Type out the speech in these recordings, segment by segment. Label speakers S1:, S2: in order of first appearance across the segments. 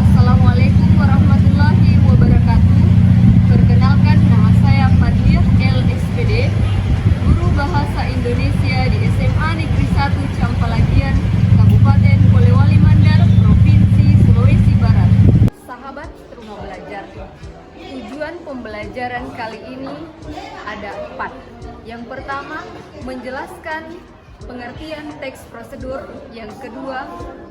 S1: Assalamualaikum warahmatullahi wabarakatuh. Perkenalkan, nama saya Fadliah LSPD, guru Bahasa Indonesia di SMA Negeri 1 Campalagian, Kabupaten Polewali Mandar, Provinsi Sulawesi Barat. Sahabat Rumah Belajar, tujuan pembelajaran kali ini ada 4. Yang pertama, menjelaskan pengertian teks prosedur. Yang kedua,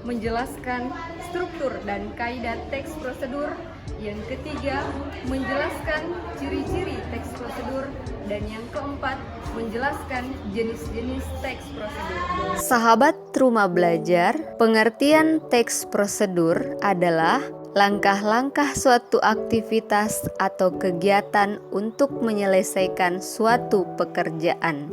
S1: menjelaskan struktur dan kaidah teks prosedur. Yang ketiga, menjelaskan ciri-ciri teks prosedur. Dan yang keempat, menjelaskan jenis-jenis teks prosedur. Sahabat Rumah Belajar, pengertian teks prosedur adalah langkah-langkah suatu aktivitas atau kegiatan untuk menyelesaikan suatu pekerjaan.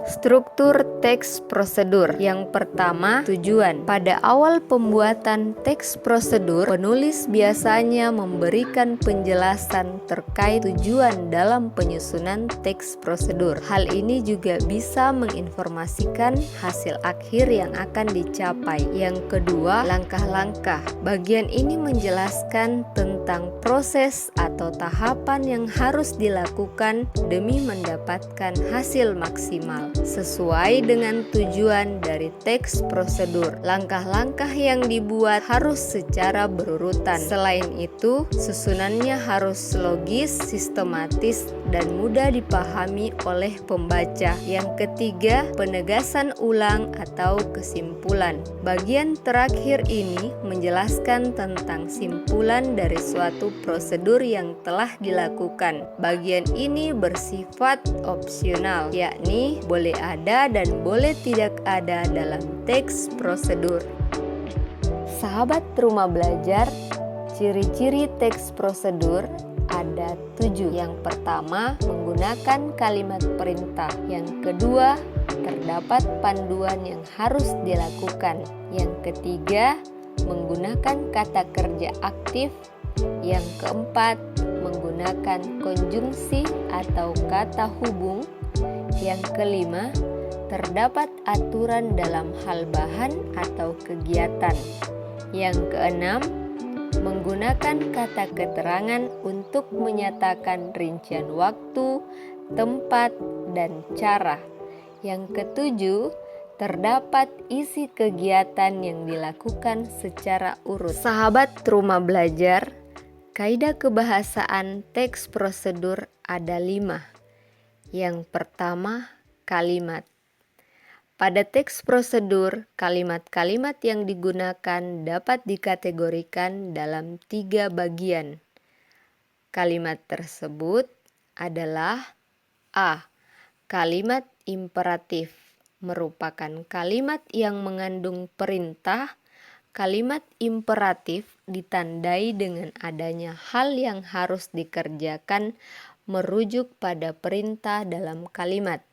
S1: Struktur teks prosedur. Yang pertama, tujuan. Pada awal pembuatan teks prosedur, penulis biasanya memberikan penjelasan terkait tujuan dalam penyusunan teks prosedur. Hal ini juga bisa menginformasikan hasil akhir yang akan dicapai. Yang kedua, langkah-langkah. Bagian ini menjelaskan tentang proses atau tahapan yang harus dilakukan demi mendapatkan hasil maksimal sesuai dengan tujuan dari teks prosedur. Langkah-langkah yang dibuat harus secara berurutan. Selain itu, susunannya harus logis, sistematis, dan mudah dipahami oleh pembaca. Yang ketiga, penegasan ulang atau kesimpulan. Bagian terakhir ini menjelaskan tentang simpulan dari suatu prosedur yang telah dilakukan. Bagian ini bersifat opsional, yakni boleh ada dan boleh tidak ada dalam teks prosedur. Sahabat Rumah Belajar, ciri-ciri teks prosedur ada 7. Yang pertama, menggunakan kalimat perintah. Yang kedua, terdapat panduan yang harus dilakukan. Yang ketiga, menggunakan kata kerja aktif. Yang keempat, menggunakan konjungsi atau kata hubung. Yang kelima, terdapat aturan dalam hal bahan atau kegiatan. Yang keenam, menggunakan kata keterangan untuk menyatakan rincian waktu, tempat, dan cara. Yang ketujuh, terdapat isi kegiatan yang dilakukan secara urut. Sahabat Rumah Belajar, kaidah kebahasaan teks prosedur ada 5. Yang pertama, kalimat. Pada teks prosedur, kalimat-kalimat yang digunakan dapat dikategorikan dalam 3 bagian. Kalimat tersebut adalah A. Kalimat imperatif, merupakan kalimat yang mengandung perintah. Kalimat imperatif ditandai dengan adanya hal yang harus dikerjakan merujuk pada perintah dalam kalimat.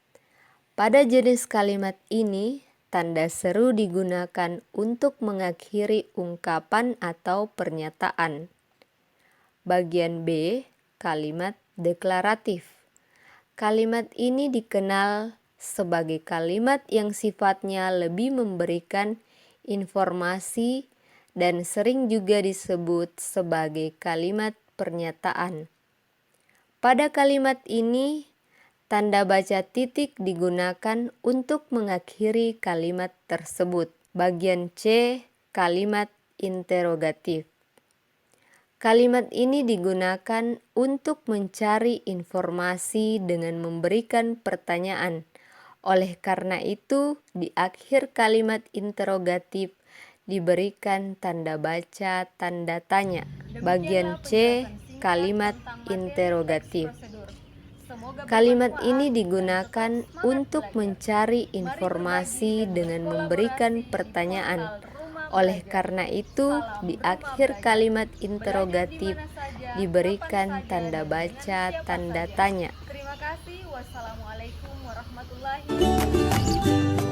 S1: Pada jenis kalimat ini, tanda seru digunakan untuk mengakhiri ungkapan atau pernyataan. Bagian B, kalimat deklaratif. Kalimat ini dikenal sebagai kalimat yang sifatnya lebih memberikan informasi dan sering juga disebut sebagai kalimat pernyataan. Pada kalimat ini, tanda baca titik digunakan untuk mengakhiri kalimat tersebut. Bagian C, kalimat interrogatif. Kalimat ini digunakan untuk mencari informasi dengan memberikan pertanyaan. Oleh karena itu, di akhir kalimat interrogatif diberikan tanda baca tanda tanya. Bagian C, kalimat interrogatif.
S2: Kalimat ini digunakan untuk mencari informasi dengan memberikan pertanyaan. Oleh karena itu, di akhir kalimat interrogatif diberikan tanda baca tanda tanya.
S1: Terima kasih. Wassalamualaikum warahmatullahi wabarakatuh.